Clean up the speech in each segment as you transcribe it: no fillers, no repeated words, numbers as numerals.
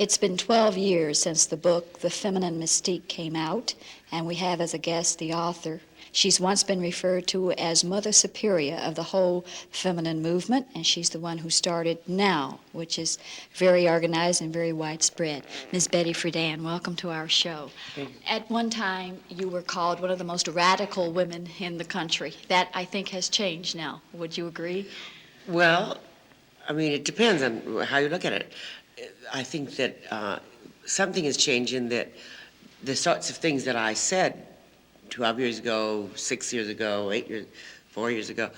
It's been 12 years since the book The Feminine Mystique came out, and we have as a guest the author. She's once been referred to as Mother Superior of the whole feminine movement, and she's the one who started NOW, which is very organized and very widespread. Ms. Betty Friedan, welcome to our show. At one time, you were called one of the most radical women in the country. That, I think, has changed now. Would you agree? Well, I mean, it depends on how you look at it. I think that something has changed in that the sorts of things that I said 12 years ago, 6 years ago, 8 years, 4 years ago,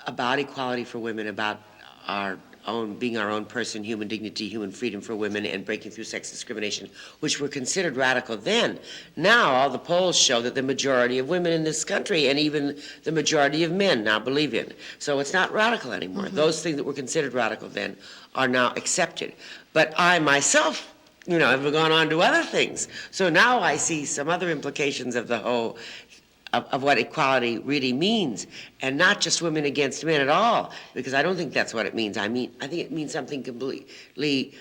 about equality for women, about our own, being our own person, human dignity, human freedom for women, and breaking through sex discrimination, which were considered radical then. Now, all the polls show that the majority of women in this country, and even the majority of men, now believe in. So it's not radical anymore. Mm-hmm. Those things that were considered radical then are now accepted. But I myself, have gone on to other things. So now I see some other implications of the whole, of what equality really means, and not just women against men at all, because I don't think that's what it means. I think it means something completely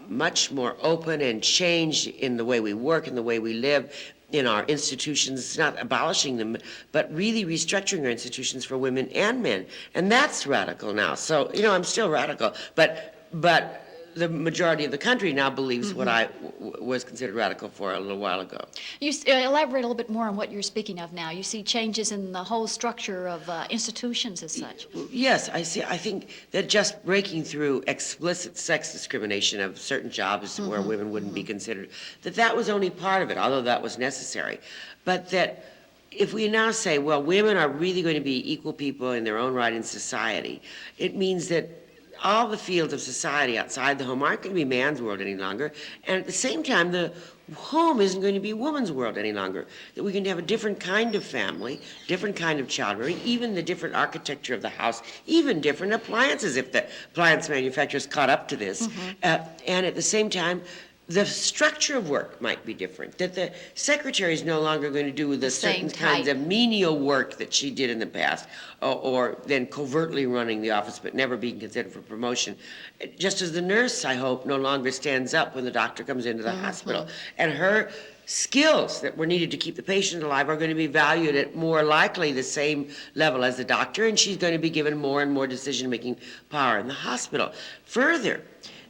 much more open and changed in the way we work, in the way we live, in our institutions. It's not abolishing them, but really restructuring our institutions for women and men, and that's radical now. So, I'm still radical, but the majority of the country now believes what I was considered radical for a little while ago. You elaborate a little bit more on what you're speaking of now. You see changes in the whole structure of institutions as such. Yes, I see. I think that just breaking through explicit sex discrimination of certain jobs where women wouldn't be considered, that was only part of it, although that was necessary. But that if we now say, well, women are really going to be equal people in their own right in society, it means that all the fields of society outside the home aren't going to be man's world any longer, and at the same time, the home isn't going to be woman's world any longer. That we can have a different kind of family, different kind of child rearing, even the different architecture of the house, even different appliances if the appliance manufacturers caught up to this, and at the same time, the structure of work might be different, that the secretary is no longer going to do the certain kinds of menial work that she did in the past, or then covertly running the office but never being considered for promotion. Just as the nurse, I hope, no longer stands up when the doctor comes into the hospital. And her skills that were needed to keep the patient alive are going to be valued at more likely the same level as the doctor, and she's going to be given more and more decision-making power in the hospital. Further,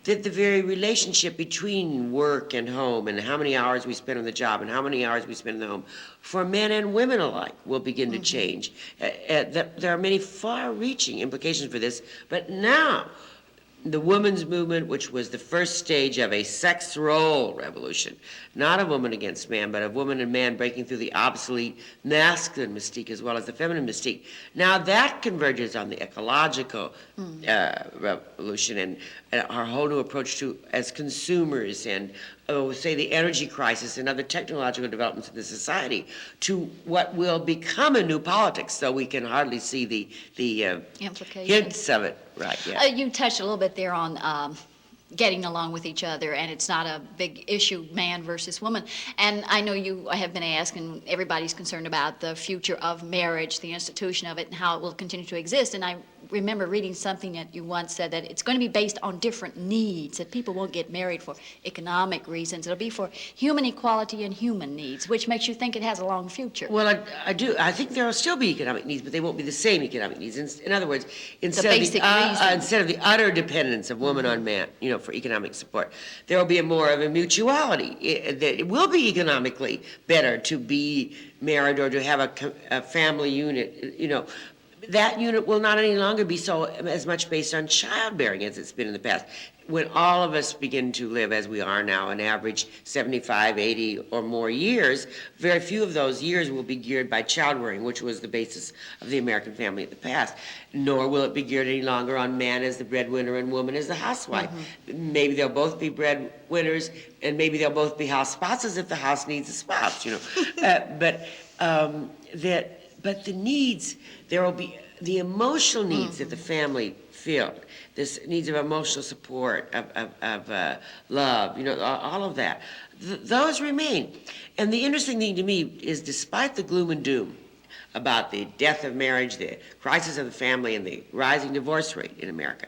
that the very relationship between work and home and how many hours we spend on the job and how many hours we spend in the home for men and women alike will begin to change. There are many far-reaching implications for this, but now the women's movement, which was the first stage of a sex role revolution, not a woman against man, but a woman and man breaking through the obsolete masculine mystique as well as the feminine mystique. Now that converges on the ecological revolution and our whole new approach to as consumers and say the energy crisis and other technological developments in the society to what will become a new politics, though we can hardly see the hints of it. Right. Yeah. You touched a little bit there on getting along with each other, and it's not a big issue, man versus woman. And I know you have been asked, and everybody's concerned about the future of marriage, the institution of it, and how it will continue to exist. And I remember reading something that you once said that it's going to be based on different needs, that people won't get married for economic reasons. It'll be for human equality and human needs, which makes you think it has a long future. Well, I do. I think there will still be economic needs, but they won't be the same economic needs. In other words, instead of the utter dependence of woman on man, for economic support, there will be more of a mutuality. It will be economically better to be married or to have a family unit, That unit will not any longer be so as much based on childbearing as it's been in the past. When all of us begin to live as we are now, an average 75, 80 or more years, very few of those years will be geared by childbearing, which was the basis of the American family in the past. Nor will it be geared any longer on man as the breadwinner and woman as the housewife. Maybe they'll both be breadwinners, and maybe they'll both be house spouses if the house needs a spouse, But the needs, there will be the emotional needs that the family filled, this needs of emotional support, of love, all of that. Those remain. And the interesting thing to me is despite the gloom and doom about the death of marriage, the crisis of the family, and the rising divorce rate in America,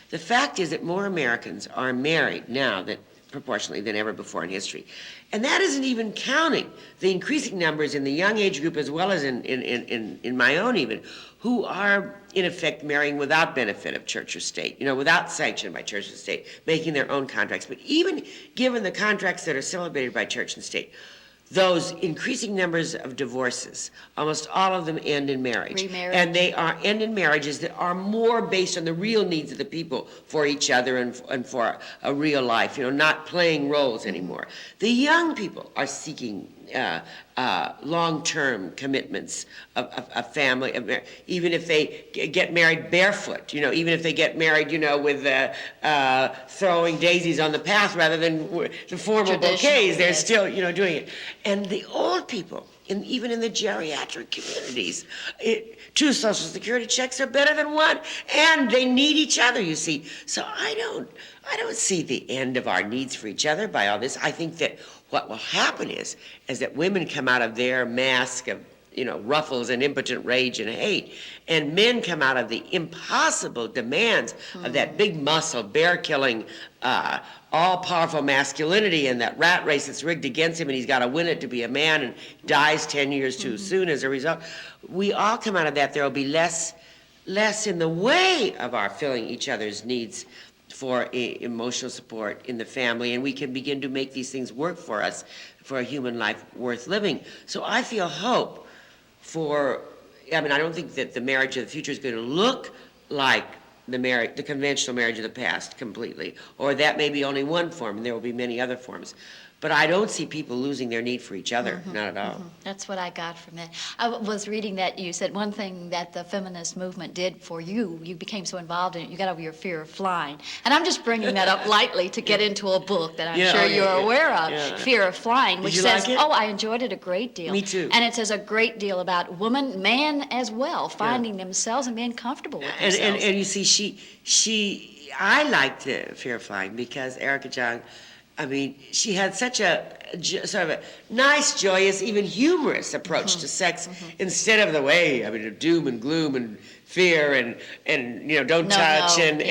The fact is that more Americans are married now proportionally than ever before in history. And that isn't even counting the increasing numbers in the young age group as well as in my own even, who are in effect marrying without benefit of church or state, without sanction by church and state, making their own contracts. But even given the contracts that are celebrated by church and state, those increasing numbers of divorces, almost all of them end in marriage. Remarriage. And they end in marriages that are more based on the real needs of the people for each other and for a real life, not playing roles anymore. The young people are seeking long-term commitments of family, even if they get married barefoot, even if they get married, with throwing daisies on the path rather than the formal bouquets, they're still, doing it. And the old people, even in the geriatric communities, 2 Social Security checks are better than 1, and they need each other, you see. So I don't see the end of our needs for each other by all this. I think that what will happen is that women come out of their mask of, ruffles and impotent rage and hate, and men come out of the impossible demands of that big muscle, bear-killing, all-powerful masculinity and that rat race that's rigged against him, and he's got to win it to be a man and dies 10 years too soon as a result. We all come out of that. There will be less in the way of our filling each other's needs for emotional support in the family, and we can begin to make these things work for us, for a human life worth living. So I feel hope I don't think that the marriage of the future is going to look like the conventional marriage of the past completely, or that may be only one form, and there will be many other forms. But I don't see people losing their need for each other, not at all. That's what I got from it. I was reading that you said one thing that the feminist movement did for you became so involved in it, you got over your fear of flying. And I'm just bringing that up lightly to get into a book that I'm sure you're aware of, Fear of Flying, which says, like it? oh, I enjoyed it a great deal. Me too. And it says a great deal about woman, man as well, finding themselves and being comfortable with themselves. And you see, I liked Fear of Flying because Erica Jong, she had such a sort of a nice, joyous, even humorous approach to sex instead of the way, of doom and gloom and fear and don't touch and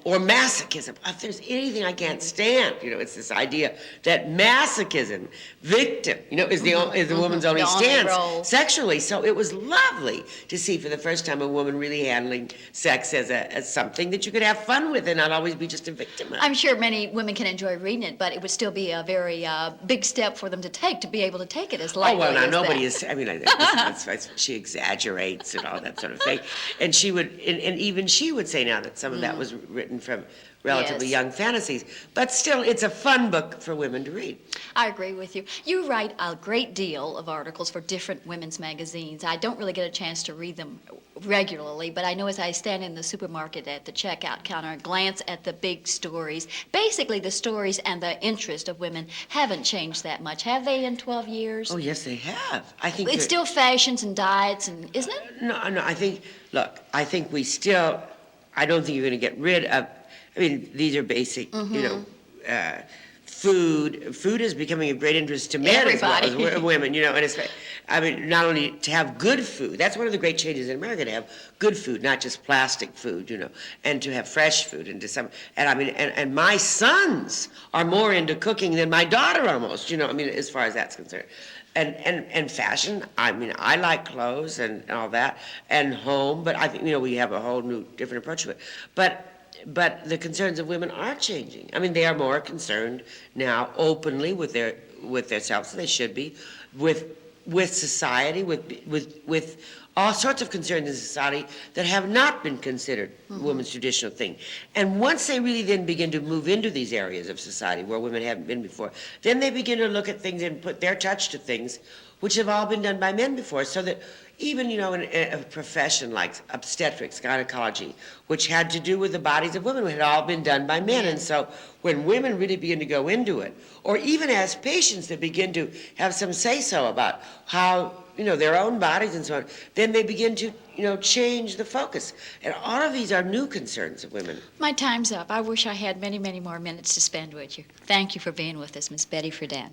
or masochism. If there's anything I can't stand, it's this idea that masochism, victim, is the woman's only stance sexually. So it was lovely to see for the first time a woman really handling sex as something that you could have fun with and not always be just a victim of. I'm sure many women can enjoy reading it, but it would still be a very big step for them to take, to be able to take it as lightly as that. Nobody is. She exaggerates and all that sort of thing, and she would, and even she would say now that some of that was written from relatively young fantasies, but still, it's a fun book for women to read. I agree with you. You write a great deal of articles for different women's magazines. I don't really get a chance to read them regularly, but I know as I stand in the supermarket at the checkout counter and glance at the big stories, basically the stories and the interest of women haven't changed that much, have they, in 12 years? Oh, yes, they have. I think it's still fashions and diets, and isn't it? No, I think we still, I don't think you're going to get rid of, these are basic, food. Food is becoming of great interest to men as well as women, and it's, not only to have good food, that's one of the great changes in America, to have good food, not just plastic food, and to have fresh food, and my sons are more into cooking than my daughter almost, as far as that's concerned. And fashion, I like clothes and all that, and home, but I think, we have a whole new, different approach to it. But the concerns of women are changing. They are more concerned now openly with themselves, they should be, with society, with all sorts of concerns in society that have not been considered women's traditional thing. And once they really then begin to move into these areas of society where women haven't been before, then they begin to look at things and put their touch to things which have all been done by men before, so that even, in a profession like obstetrics, gynecology, which had to do with the bodies of women, had all been done by men. And so when women really begin to go into it, or even as patients that begin to have some say-so about how, their own bodies and so on, then they begin to, change the focus. And all of these are new concerns of women. My time's up. I wish I had many, many more minutes to spend with you. Thank you for being with us, Miss Betty Friedan.